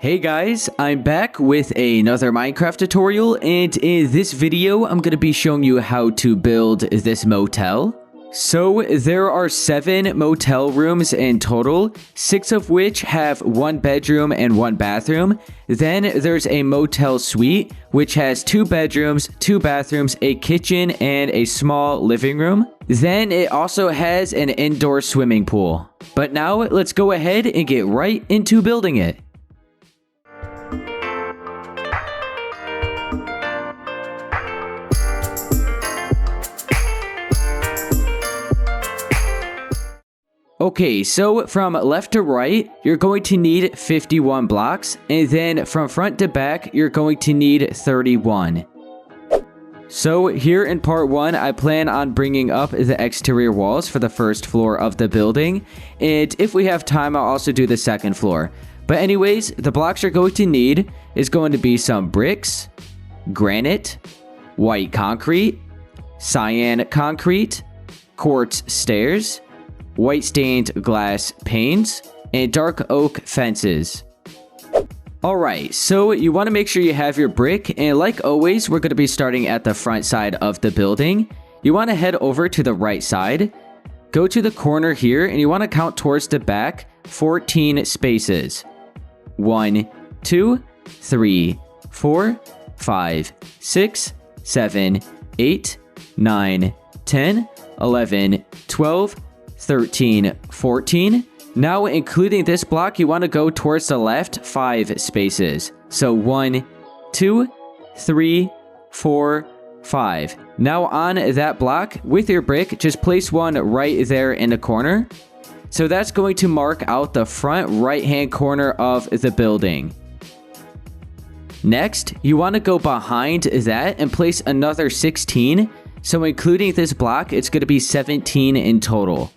Hey guys, I'm back with another Minecraft tutorial, and in this video, I'm going to be showing you how to build this motel. So, there are 7 motel rooms in total, 6 of which have 1 bedroom and 1 bathroom. Then there's a motel suite, which has 2 bedrooms, 2 bathrooms, a kitchen, and a small living room. Then it also has an indoor swimming pool. But now, let's go ahead and get right into building it. Okay, so from left to right, you're going to need 51 blocks, and then from front to back, you're going to need 31. So here in part 1, I plan on bringing up the exterior walls for the first floor of the building, and if we have time, I'll also do the second floor. But anyways, the blocks you're going to need is going to be some bricks, granite, white concrete, cyan concrete, quartz stairs, white stained glass panes, and dark oak fences. Alright, so you want to make sure you have your brick, and like always, we're going to be starting at the front side of the building. You want to head over to the right side, go to the corner here, and you want to count towards the back 14 spaces. 1, 2, 3, 4, 5, 6, 7, 8, 9, 10, 11, 12, 13, 14. Now, including this block, you want to go towards the left 5 spaces. So 1, 2, 3, 4, 5. Now on that block, with your brick, just place one right there in the corner. So that's going to mark out the front right-hand corner of the building. Next, you want to go behind that and place another 16. So including this block, it's going to be 17 in total.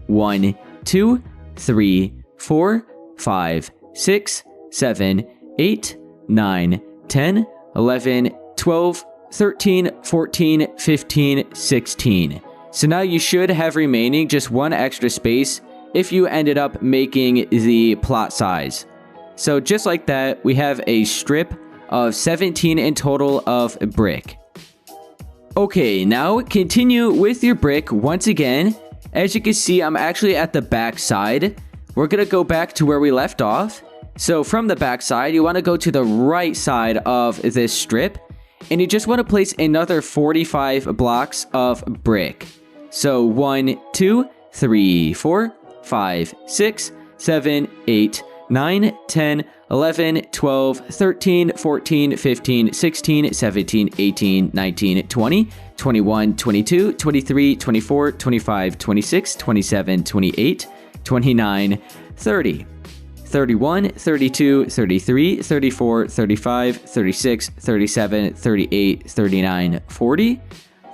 1, 2, 3, 4, 5, 6, 7, 8, 9, 10, 11, 12, 13, 14, 15, 16. So now you should have remaining just 1 extra space if you ended up making the plot size. So just like that, we have a strip of 17 in total of brick. Okay, now continue with your brick once again. As you can see, I'm actually at the back side. We're going to go back to where we left off. So from the back side, you want to go to the right side of this strip. And you just want to place another 45 blocks of brick. So 1, 2, 3, 4, 5, 6, 7, 8, 9, 10, 11, 12, 13, 14, 15, 16, 17, 18, 19, 20, 21, 22, 23, 24, 25, 26, 27, 28, 29, 30, 31, 32, 33, 34, 35, 36, 37, 38, 39, 40,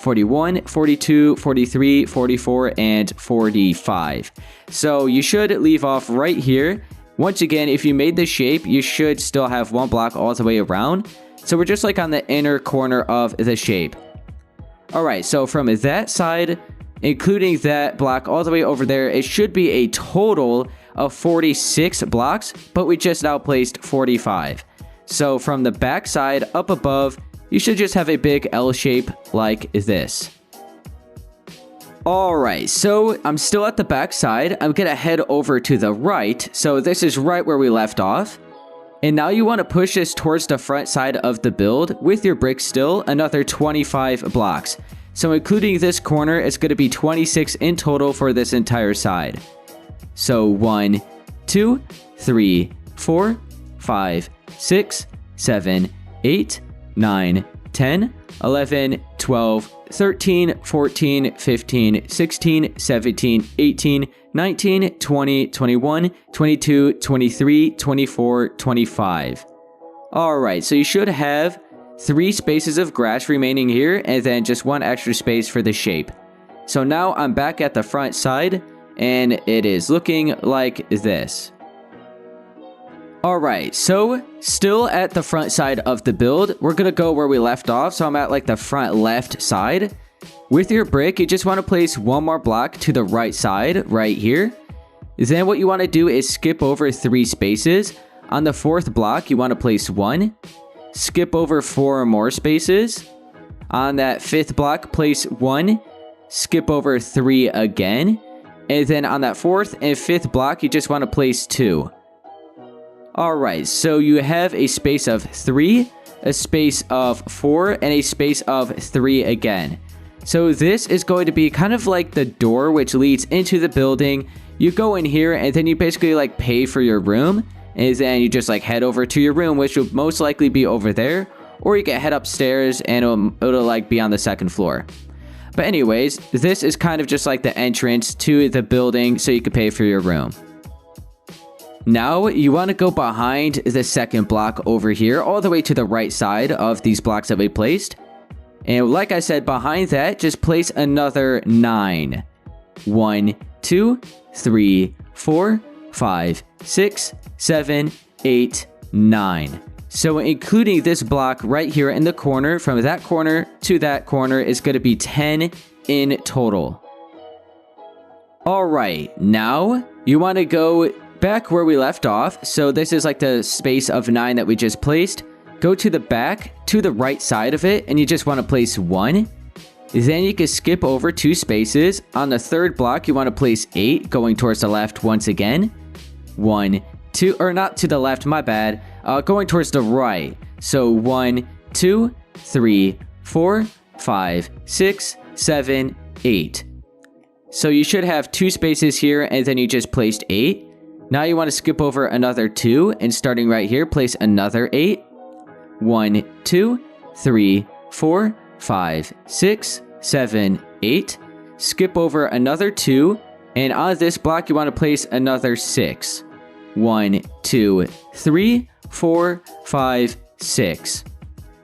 41, 42, 43, 44, and 45. So you should leave off right here. Once again, if you made this shape, you should still have 1 block all the way around. So we're just like on the inner corner of the shape. Alright, so from that side, including that block all the way over there, it should be a total of 46 blocks, but we just now placed 45. So from the back side up above, you should just have a big L shape like this. Alright, so I'm still at the back side. I'm going to head over to the right. So this is right where we left off. And now you want to push this towards the front side of the build with your brick still, another 25 blocks. So including this corner, it's going to be 26 in total for this entire side. So 1, 2, 3, 4, 5, 6, 7, 8, 9, 10, 11, 12, 13, 14, 15, 16, 17, 18, 19, 20, 21, 22, 23, 24, 25. Alright, so you should have 3 spaces of grass remaining here, and then just 1 extra space for the shape. So now I'm back at the front side, and it is looking like this. Alright, so still at the front side of the build, we're going to go where we left off. So I'm at like the front left side. With your brick, you just want to place 1 more block to the right side, right here. Then what you want to do is skip over 3 spaces. On the 4th block, you want to place 1. Skip over 4 more spaces. On that 5th block, place 1. Skip over 3 again. And then on that 4th and 5th block, you just want to place 2. Alright, so you have a space of 3, a space of 4, and a space of 3 again. So this is going to be kind of like the door which leads into the building. You go in here and then you basically like pay for your room. And then you just like head over to your room, which will most likely be over there. Or you can head upstairs and it'll like be on the 2nd floor. But anyways, this is kind of just like the entrance to the building so you can pay for your room. Now, you want to go behind the 2nd block over here, all the way to the right side of these blocks that we placed. And like I said, behind that, just place another 9. 1, 2, 3, 4, 5, 6, 7, 8, 9. So including this block right here in the corner, from that corner to that corner, is going to be 10 in total. Alright, now you want to go back where we left off. So this is like the space of 9 that we just placed. Go to the back, to the right side of it, and you just want to place 1. Then you can skip over 2 spaces. On the 3rd block, you want to place 8, going towards the left once again. 1, 2, or not to the left, my bad. Going towards the right. So 1, 2, 3, 4, 5, 6, 7, 8. So you should have 2 spaces here, and then you just placed 8. Now you want to skip over another 2, and starting right here, place another 8. 1, 2, 3, 4, 5, 6, 7, 8. Skip over another 2, and on this block you want to place another 6. 1, 2, 3, 4, 5, 6.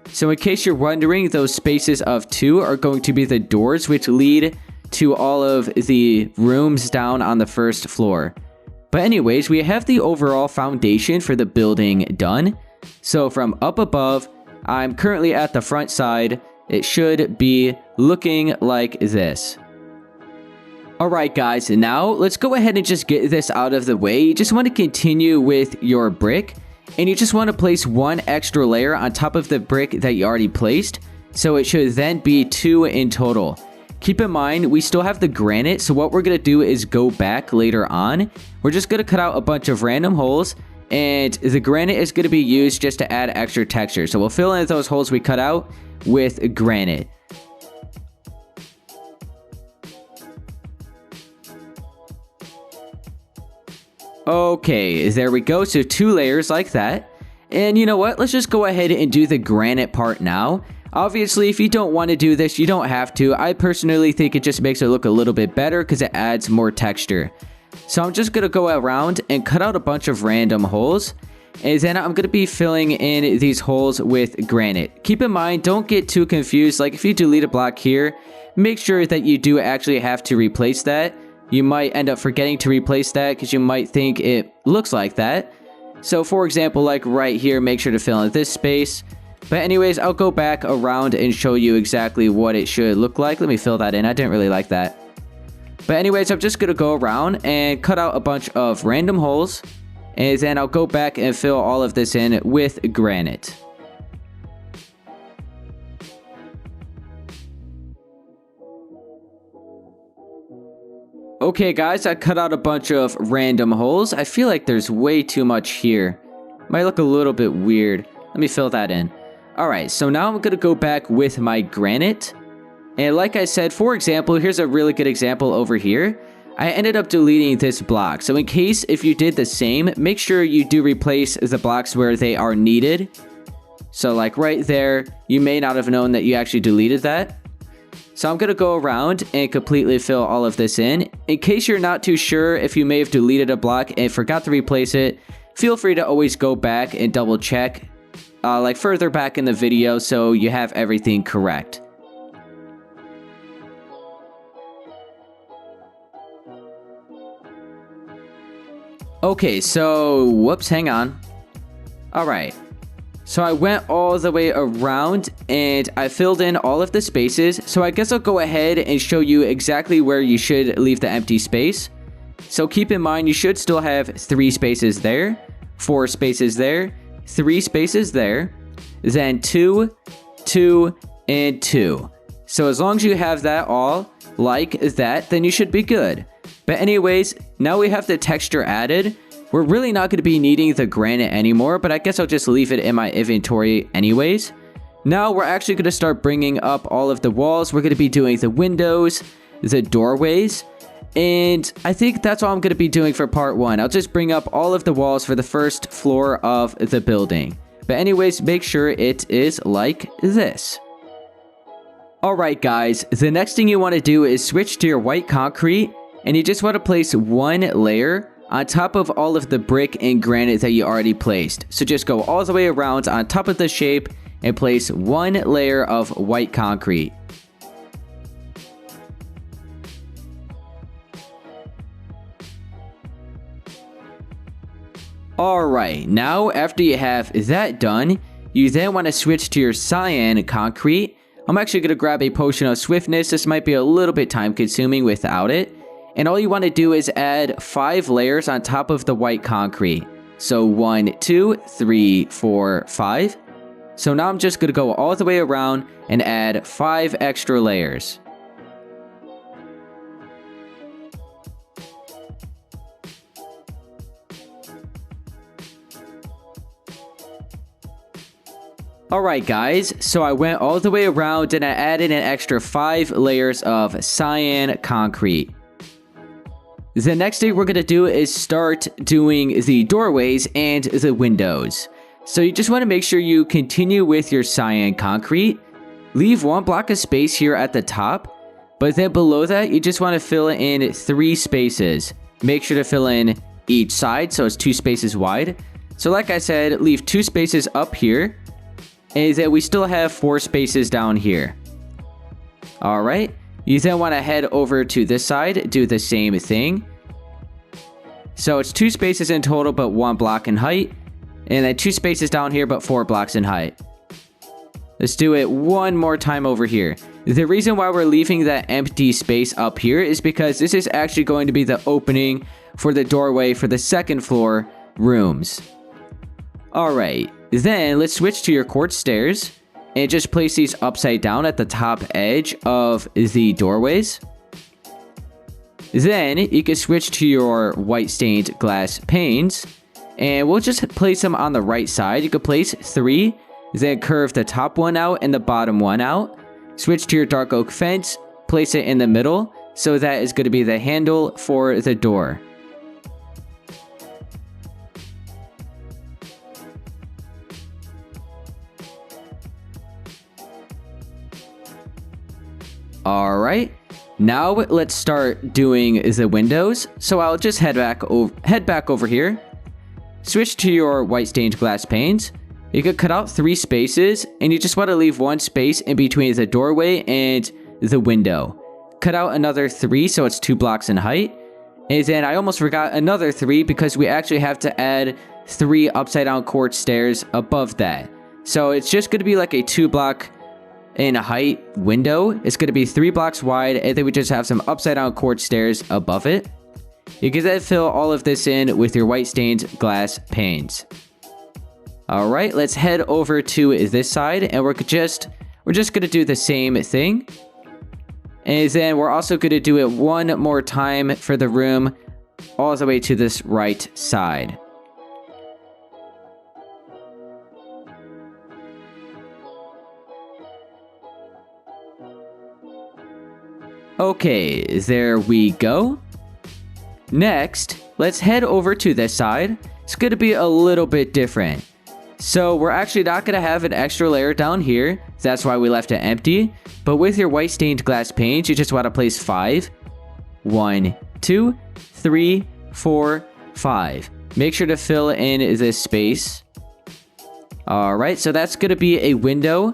So in case you're wondering, those spaces of 2 are going to be the doors which lead to all of the rooms down on the 1st floor. But anyways, we have the overall foundation for the building done. So from up above, I'm currently at the front side. It should be looking like this. Alright guys, now let's go ahead and just get this out of the way. You just want to continue with your brick. And you just want to place 1 extra layer on top of the brick that you already placed. So it should then be 2 in total. Keep in mind, we still have the granite, so what we're going to do is go back later on. We're just going to cut out a bunch of random holes, and the granite is going to be used just to add extra texture. So we'll fill in those holes we cut out with granite. Okay, there we go. So 2 layers like that. And you know what? Let's just go ahead and do the granite part now. Obviously, if you don't want to do this, you don't have to. I personally think it just makes it look a little bit better because it adds more texture. So I'm just going to go around and cut out a bunch of random holes. And then I'm going to be filling in these holes with granite. Keep in mind, don't get too confused. Like if you delete a block here, make sure that you do actually have to replace that. You might end up forgetting to replace that because you might think it looks like that. So for example, like right here, make sure to fill in this space. But anyways, I'll go back around and show you exactly what it should look like. Let me fill that in. I didn't really like that. But anyways, I'm just going to go around and cut out a bunch of random holes. And then I'll go back and fill all of this in with granite. Okay guys, I cut out a bunch of random holes. I feel like there's way too much here. Might look a little bit weird. Let me fill that in. Alright, so now I'm going to go back with my granite. And like I said, for example, here's a really good example over here. I ended up deleting this block. So in case if you did the same, make sure you do replace the blocks where they are needed. So like right there, you may not have known that you actually deleted that. So I'm going to go around and completely fill all of this in. In case you're not too sure if you may have deleted a block and forgot to replace it, feel free to always go back and double check. Like further back in the video so you have everything correct. Okay, so whoops, hang on. Alright, so I went all the way around and I filled in all of the spaces. So I guess I'll go ahead and show you exactly where you should leave the empty space. So keep in mind you should still have 3 spaces there. 4 spaces there, 3 spaces there, then 2, 2, and 2. So as long as you have that all like that, then you should be good. But anyways, now we have the texture added. We're really not going to be needing the granite anymore, but I guess I'll just leave it in my inventory anyways. Now we're actually going to start bringing up all of the walls. We're going to be doing the windows, the doorways, and I think that's all I'm going to be doing for part 1. I'll just bring up all of the walls for the first floor of the building. But anyways, make sure it is like this. Alright guys, the next thing you want to do is switch to your white concrete, and you just want to place 1 layer on top of all of the brick and granite that you already placed. So just go all the way around on top of the shape and place 1 layer of white concrete. Alright, now after you have that done, you then want to switch to your cyan concrete. I'm actually going to grab a potion of swiftness. This might be a little bit time consuming without it. And all you want to do is add 5 layers on top of the white concrete. So 1, 2, 3, 4, 5. So now I'm just going to go all the way around and add 5 extra layers. Alright guys, so I went all the way around and I added an extra 5 layers of cyan concrete. The next thing we're going to do is start doing the doorways and the windows. So you just want to make sure you continue with your cyan concrete. Leave 1 block of space here at the top, but then below that you just want to fill in 3 spaces. Make sure to fill in each side so it's 2 spaces wide. So like I said, leave 2 spaces up here. And then we still have 4 spaces down here. Alright, you then want to head over to this side, do the same thing. So it's 2 spaces in total, but 1 block in height. And then 2 spaces down here, but 4 blocks in height. Let's do it one more time over here. The reason why we're leaving that empty space up here is because this is actually going to be the opening for the doorway for the 2nd floor rooms. Alright. Then let's switch to your quartz stairs and just place these upside down at the top edge of the doorways. Then you can switch to your white stained glass panes and we'll just place them on the right side. You could place 3, then curve the top one out and the bottom one out. Switch to your dark oak fence, place it in the middle, so that is going to be the handle for the door. Alright, now let's start doing the windows. So I'll just head back over here. Switch to your white stained glass panes. You could cut out 3 spaces, and you just want to leave 1 space in between the doorway and the window. Cut out another 3 so it's 2 blocks in height. And then I almost forgot another 3 because we actually have to add 3 upside down quartz stairs above that. So it's just going to be like a 2 block in a height window. It's going to be 3 blocks wide, and then we just have some upside down quartz stairs above it. You can then fill all of this in with your white stained glass panes. Alright, let's head over to this side, and we're just going to do the same thing. And then we're also going to do it one more time for the room all the way to this right side. Okay, there we go. Next, let's head over to this side. It's going to be a little bit different. So we're actually not going to have an extra layer down here. That's why we left it empty. But with your white stained glass panes, you just want to place 5. 1, 2, 3, 4, 5. Make sure to fill in this space. Alright, so that's going to be a window.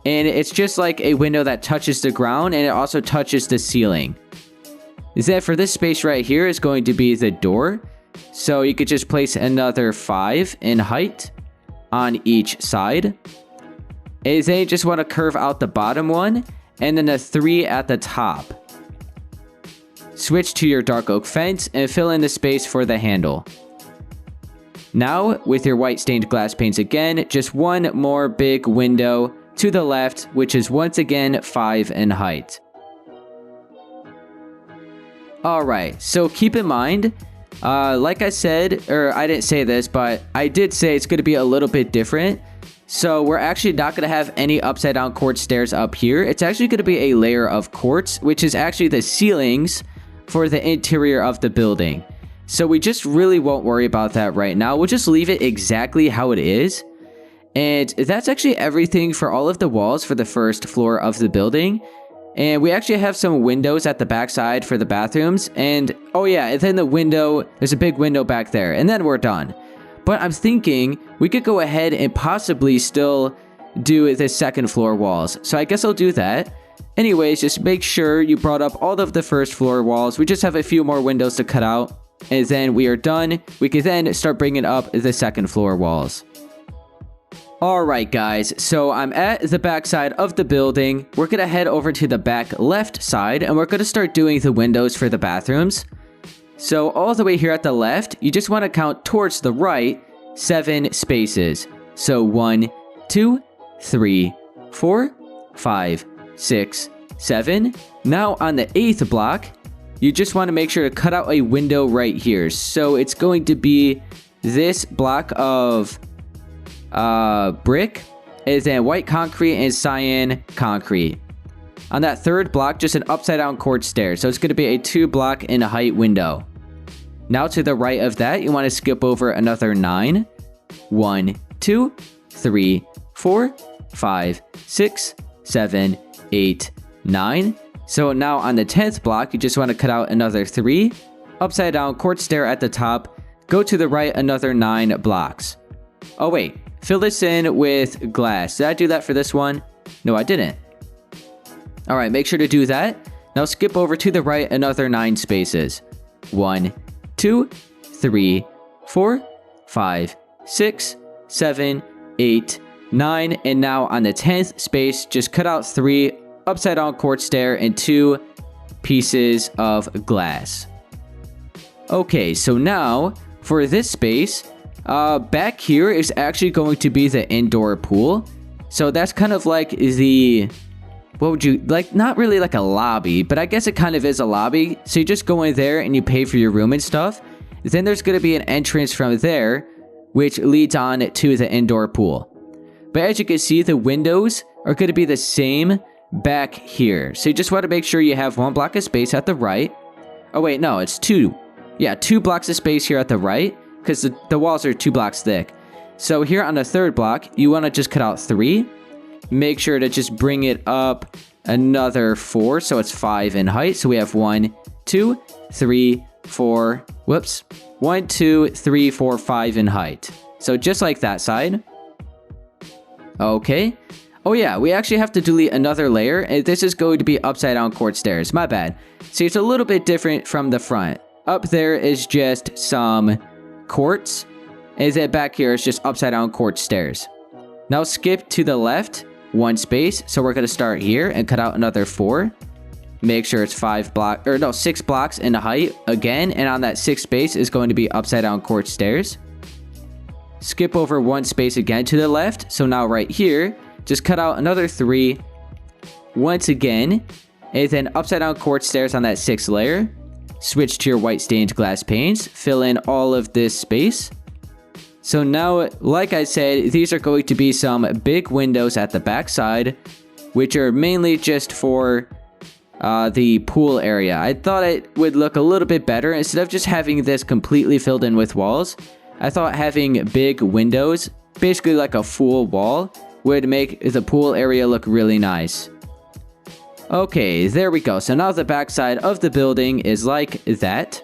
And it's just like a window that touches the ground, and it also touches the ceiling. Is that for this space right here is going to be the door. So you could just place another 5 in height on each side. And then you just want to curve out the bottom one, and then a 3 at the top. Switch to your dark oak fence and fill in the space for the handle. Now, with your white stained glass panes again, just one more big window to the left, which is once again 5 in height. Alright, so keep in mind, like I said, or I didn't say this, but I did say it's going to be a little bit different. So we're actually not going to have any upside down quartz stairs up here. It's actually going to be a layer of quartz, which is actually the ceilings for the interior of the building. So we just really won't worry about that right now. We'll just leave it exactly how it is. And that's actually everything for all of the walls for the first floor of the building. And we actually have some windows at the backside for the bathrooms. And oh yeah, and then the window, there's a big window back there. And then we're done. But I'm thinking we could go ahead and possibly still do the second floor walls. So I guess I'll do that. Anyways, just make sure you brought up all of the first floor walls. We just have a few more windows to cut out. And then we are done. We can then start bringing up the second floor walls. Alright guys, so I'm at the back side of the building. We're going to head over to the back left side. And we're going to start doing the windows for the bathrooms. So all the way here at the left, you just want to count towards the right 7 spaces. So 1, 2, 3, 4, 5, 6, 7. Now on the 8th block, you just want to make sure to cut out a window right here. So it's going to be this block of brick, and then white concrete and cyan concrete. On that 3rd block, just an upside down quartz stair. So it's going to be a 2 block in height window. Now to the right of that, you want to skip over another 9. 1, 2, 3, 4, 5, 6, 7, 8, 9. So now on the 10th block, you just want to cut out another 3. Upside down quartz stair at the top. Go to the right another 9 blocks. Oh wait, fill this in with glass. Did I do that for this one? No, I didn't. Alright, make sure to do that. Now skip over to the right another 9 spaces. 1, 2, 3, 4, 5, 6, 7, 8, 9. And now on the 10th space, just cut out 3 upside down quartz stair and 2 pieces of glass. Okay, so now for this space, back here is actually going to be the indoor pool. So that's kind of like the, what would you, like, not really like a lobby, but I guess it kind of is a lobby. So you just go in there and you pay for your room and stuff. Then there's going to be an entrance from there, which leads on to the indoor pool. But as you can see, the windows are going to be the same back here. So you just want to make sure you have 1 block of space at the right. Oh wait, no, it's 2. Yeah, 2 blocks of space here at the right, because the walls are 2 blocks thick. So here on the 3rd block, you want to just cut out 3. Make sure to just bring it up another 4, so it's 5 in height. So we have 1, 2, 3, 4, whoops. 1, 2, 3, 4, 5 in height. So just like that side. Okay. Oh yeah, we actually have to delete another layer. And this is going to be upside down quartz stairs. My bad. See, it's a little bit different from the front. Up there is just some quartz. And then back here is just upside down quartz stairs. Now skip to the left 1 space. So we're going to start here and cut out another 4. Make sure it's 6 blocks in height again. And on that 6th space is going to be upside down quartz stairs. Skip over 1 space again to the left. So now right here, just cut out another 3 once again. And then upside down quartz stairs on that 6th layer. Switch to your white stained glass panes. Fill in all of this space. So now, like I said, these are going to be some big windows at the back side, which are mainly just for the pool area. I thought it would look a little bit better instead of just having this completely filled in with walls. I thought having big windows, basically like a full wall, would make the pool area look really nice. Okay, there we go. So now the backside of the building is like that.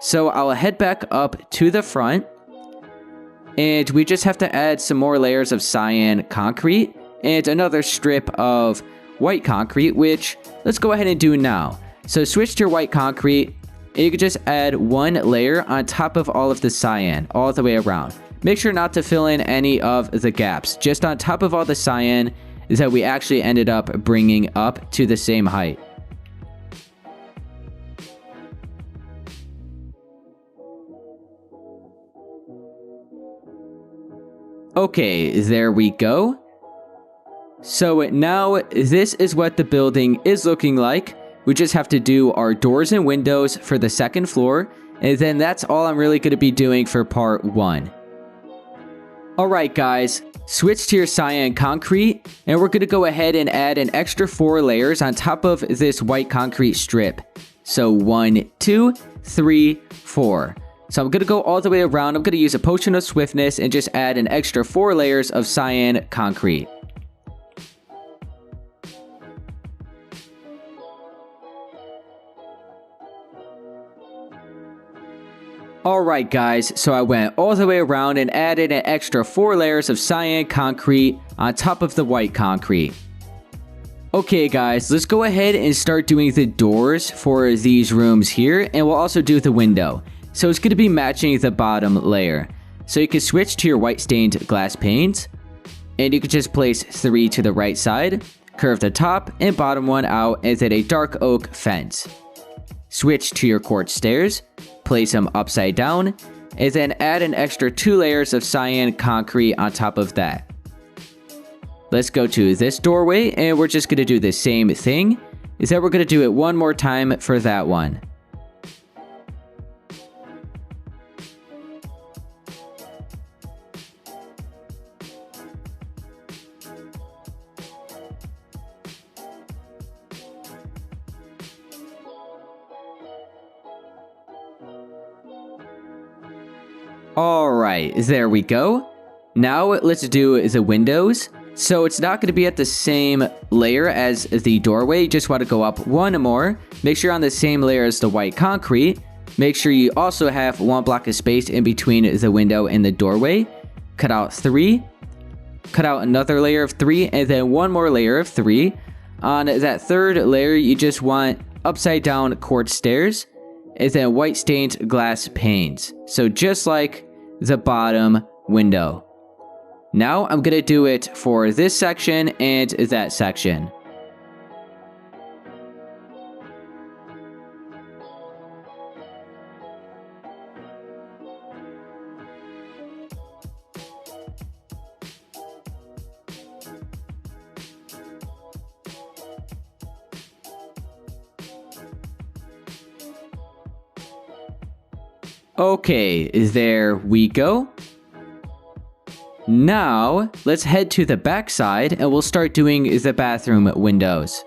So I'll head back up to the front. And we just have to add some more layers of cyan concrete and another strip of white concrete, which let's go ahead and do now. So switch to your white concrete, and you can just add 1 layer on top of all of the cyan all the way around. Make sure not to fill in any of the gaps, just on top of all the cyan that we actually ended up bringing up to the same height. Okay, there we go. So now this is what the building is looking like. We just have to do our doors and windows for the second floor, and then that's all I'm really going to be doing for part 1. Alright guys, switch to your cyan concrete, and we're going to go ahead and add an extra 4 layers on top of this white concrete strip. So 1, 2, 3, 4. So I'm going to go all the way around. I'm going to use a potion of swiftness and just add an extra 4 layers of cyan concrete. Alright guys, so I went all the way around and added an extra 4 layers of cyan concrete on top of the white concrete. Okay guys, let's go ahead and start doing the doors for these rooms here, and we'll also do the window. So it's going to be matching the bottom layer. So you can switch to your white stained glass panes, and you can just place 3 to the right side, curve the top and bottom one out, and then a dark oak fence. Switch to your quartz stairs, place them upside down, and then add an extra 2 layers of cyan concrete on top of that. Let's go to this doorway, and we're just going to do the same thing, is that we're going to do it one more time for that one. Alright, there we go. Now let's do the windows. So it's not going to be at the same layer as the doorway. You just want to go up one more. Make sure you're on the same layer as the white concrete. Make sure you also have 1 block of space in between the window and the doorway. Cut out 3. Cut out another layer of 3, and then 1 more layer of 3. On that third layer, you just want upside down quartz stairs, and then white stained glass panes. So just like the bottom window. Now I'm going to do it for this section and that section. Okay, there we go. Now, let's head to the back side and we'll start doing the bathroom windows.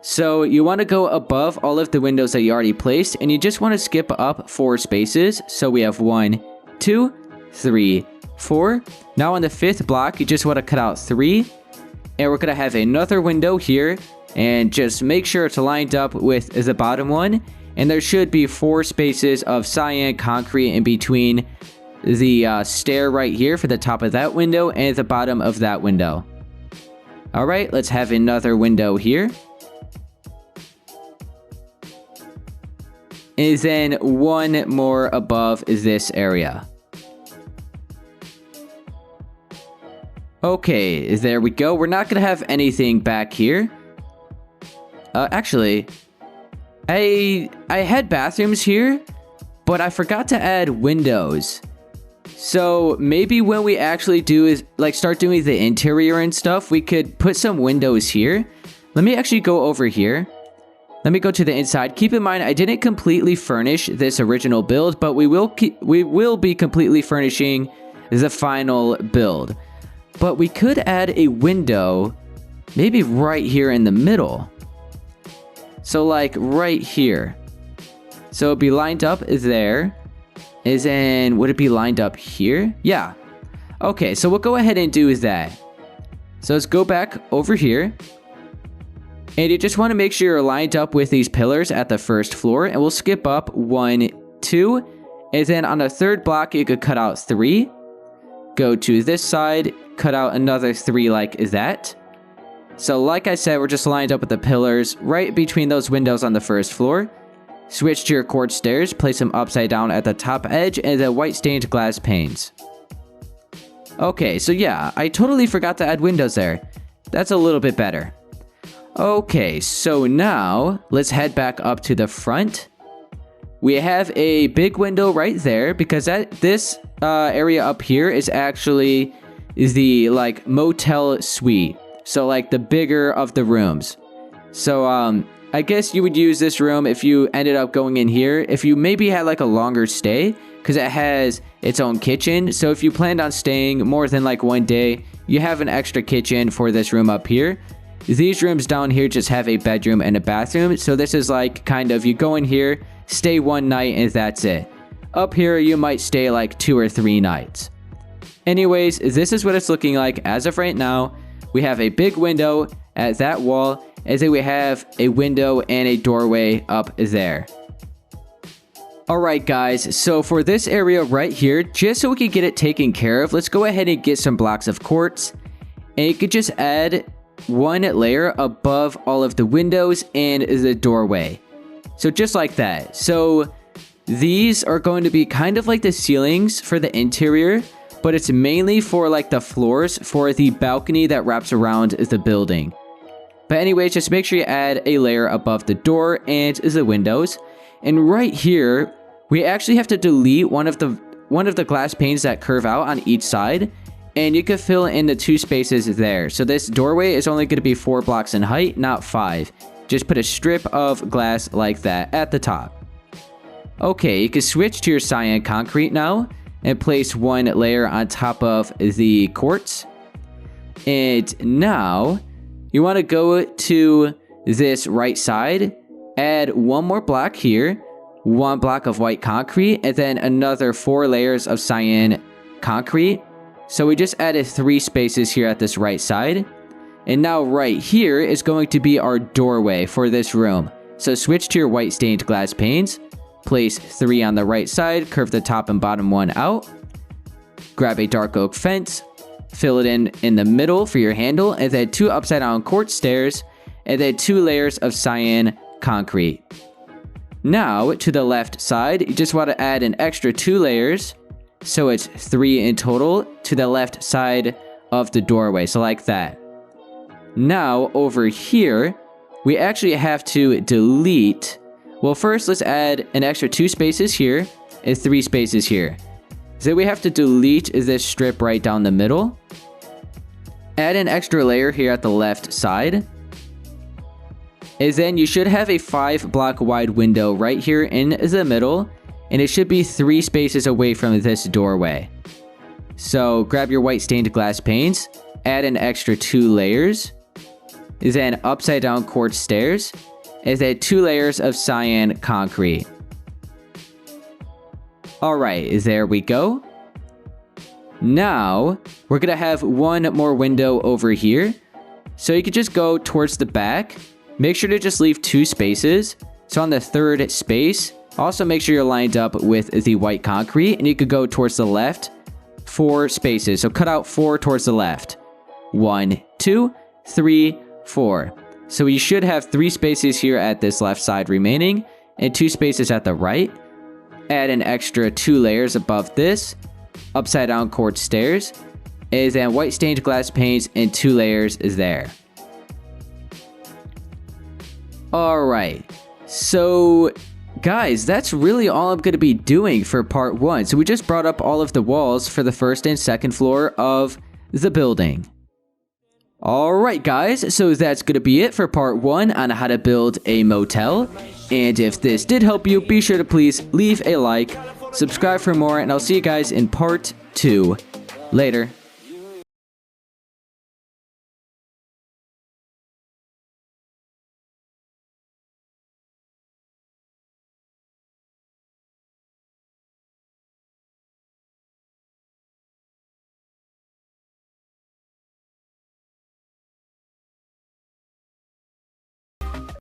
So you want to go above all of the windows that you already placed, and you just want to skip up 4 spaces. So we have 1, 2, 3, 4. Now on the 5th block, you just want to cut out 3. And we're going to have another window here, and just make sure it's lined up with the bottom one. And there should be 4 spaces of cyan concrete in between the stair right here for the top of that window and the bottom of that window. Alright, let's have another window here. And then 1 more above this area. Okay, there we go. We're not going to have anything back here. Actually, I had bathrooms here, but I forgot to add windows. So maybe when we actually start doing the interior and stuff, we could put some windows here. Let me actually go over here. Let me go to the inside. Keep in mind, I didn't completely furnish this original build, but we will be completely furnishing the final build. But we could add a window, maybe right here in the middle. So like right here. So it'd be lined up there. And then would it be lined up here? Yeah. Okay, so we'll go ahead and do that. So let's go back over here. And you just want to make sure you're lined up with these pillars at the first floor. And we'll skip up 1, 2. And then on the 3rd block, you could cut out 3. Go to this side, cut out another 3 like that. So like I said, we're just lined up with the pillars right between those windows on the first floor. Switch to your quartz stairs, place them upside down at the top edge, and the white stained glass panes. Okay, so yeah, I totally forgot to add windows there. That's a little bit better. Okay, so now let's head back up to the front. We have a big window right there because this area up here is actually the like motel suite. So like the bigger of the rooms. So I guess you would use this room if you ended up going in here. If you maybe had like a longer stay, because it has its own kitchen. So if you planned on staying more than like one day, you have an extra kitchen for this room up here. These rooms down here just have a bedroom and a bathroom. So this is like kind of you go in here, stay one night, and that's it. Up here, you might stay like 2 or 3 nights. Anyways, this is what it's looking like as of right now. We have a big window at that wall, and then we have a window and a doorway up there. Alright guys, so for this area right here, just so we can get it taken care of, let's go ahead and get some blocks of quartz. And you could just add one layer above all of the windows and the doorway. So just like that. So these are going to be kind of like the ceilings for the interior, but it's mainly for like the floors for the balcony that wraps around the building. But anyways, just make sure you add a layer above the door and the windows. And right here, we actually have to delete one of the glass panes that curve out on each side, and you could fill in the 2 spaces there. So this doorway is only going to be 4 blocks in height, not 5. Just put a strip of glass like that at the top. Okay, you can switch to your cyan concrete now and place 1 layer on top of the quartz. And now you want to go to this right side, add 1 more block here, 1 block of white concrete, and then another 4 layers of cyan concrete. So we just added 3 spaces here at this right side. And now right here is going to be our doorway for this room. So switch to your white stained glass panes, place 3 on the right side, curve the top and bottom one out, grab a dark oak fence, fill it in the middle for your handle, and then 2 upside down quartz stairs, and then 2 layers of cyan concrete. Now to the left side, you just want to add an extra 2 layers, so it's 3 in total to the left side of the doorway, so like that. Now over here, we actually have to delete. Well, first let's add an extra 2 spaces here and 3 spaces here. So we have to delete this strip right down the middle. Add an extra layer here at the left side. And then you should have a 5 block wide window right here in the middle. And it should be 3 spaces away from this doorway. So grab your white stained glass panes. Add an extra 2 layers. Then upside down quartz stairs. And then 2 layers of cyan concrete. Alright, there we go. Now, we're going to have 1 more window over here. So you could just go towards the back. Make sure to just leave 2 spaces. So on the 3rd space, also make sure you're lined up with the white concrete. And you could go towards the left, 4 spaces. So cut out 4 towards the left. 1, 2, 3, 4. So you should have 3 spaces here at this left side remaining, and 2 spaces at the right. Add an extra 2 layers above this, upside down quartz stairs, and then white stained glass panes and 2 layers is there. Alright, so guys, that's really all I'm going to be doing for part 1. So we just brought up all of the walls for the 1st and 2nd floor of the building. Alright guys, so that's going to be it for part 1 on how to build a motel. And if this did help you, be sure to please leave a like, subscribe for more, and I'll see you guys in part 2. Later.